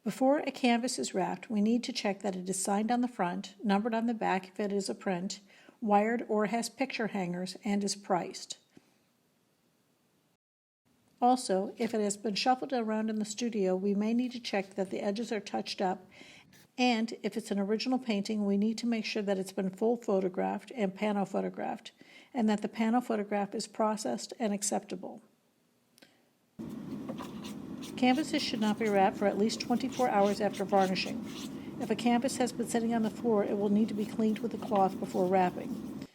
Before a canvas is wrapped, we need to check that it is signed on the front, numbered on the back if it is a print, wired or has picture hangers, and is priced. Also, if it has been shuffled around in the studio, we may need to check that the edges are touched up, and if it's an original painting, we need to make sure that it's been full photographed and pano photographed, and that the pano photograph is processed and acceptable. Canvases should not be wrapped for at least 24 hours after varnishing. If a canvas has been sitting on the floor, it will need to be cleaned with a cloth before wrapping.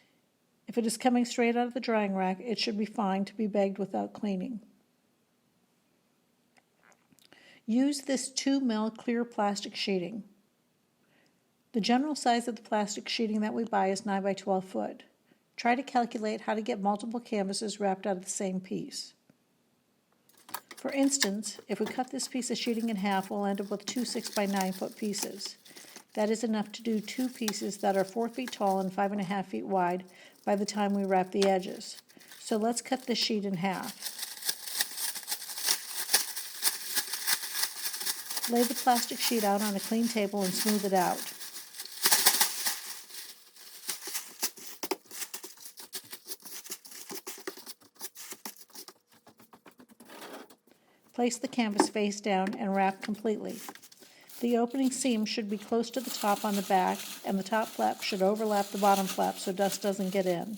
If it is coming straight out of the drying rack, it should be fine to be bagged without cleaning. Use this 2 mil clear plastic sheeting. The general size of the plastic sheeting that we buy is 9 by 12 foot. Try to calculate how to get multiple canvases wrapped out of the same piece. For instance, if we cut this piece of sheeting in half, we'll end up with 2 6 by 9 foot pieces. That is enough to do 2 pieces that are 4 feet tall and 5.5 feet wide by the time we wrap the edges. So let's cut this sheet in half. Lay the plastic sheet out on a clean table and smooth it out. Place the canvas face down and wrap completely. The opening seam should be close to the top on the back, and the top flap should overlap the bottom flap so dust doesn't get in.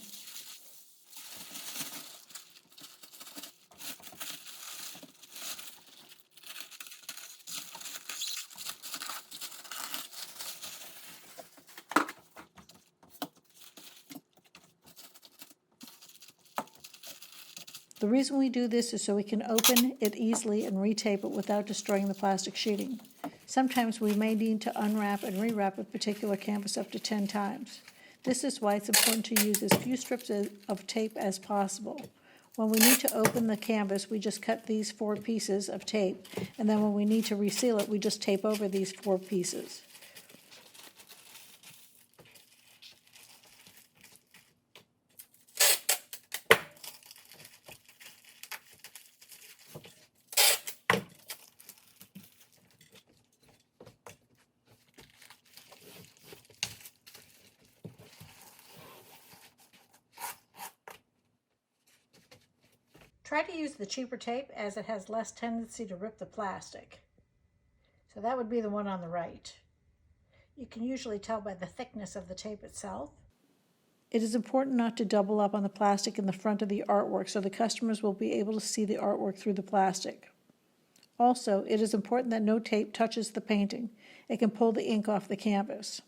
The reason we do this is so we can open it easily and retape it without destroying the plastic sheeting. Sometimes we may need to unwrap and rewrap a particular canvas up to 10 times. This is why it's important to use as few strips of tape as possible. When we need to open the canvas, we just cut these 4 pieces of tape, and then when we need to reseal it, we just tape over these 4 pieces. Try to use the cheaper tape as it has less tendency to rip the plastic. So that would be the one on the right. You can usually tell by the thickness of the tape itself. It is important not to double up on the plastic in the front of the artwork so the customers will be able to see the artwork through the plastic. Also, it is important that no tape touches the painting. It can pull the ink off the canvas.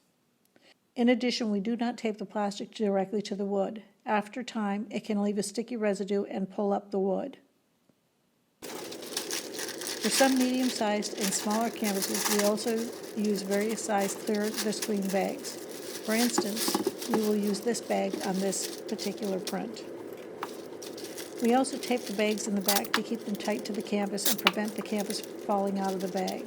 In addition, we do not tape the plastic directly to the wood. After time, it can leave a sticky residue and pull up the wood. For some medium-sized and smaller canvases, we also use various size clear visqueen bags. For instance, we will use this bag on this particular print. We also tape the bags in the back to keep them tight to the canvas and prevent the canvas falling out of the bag.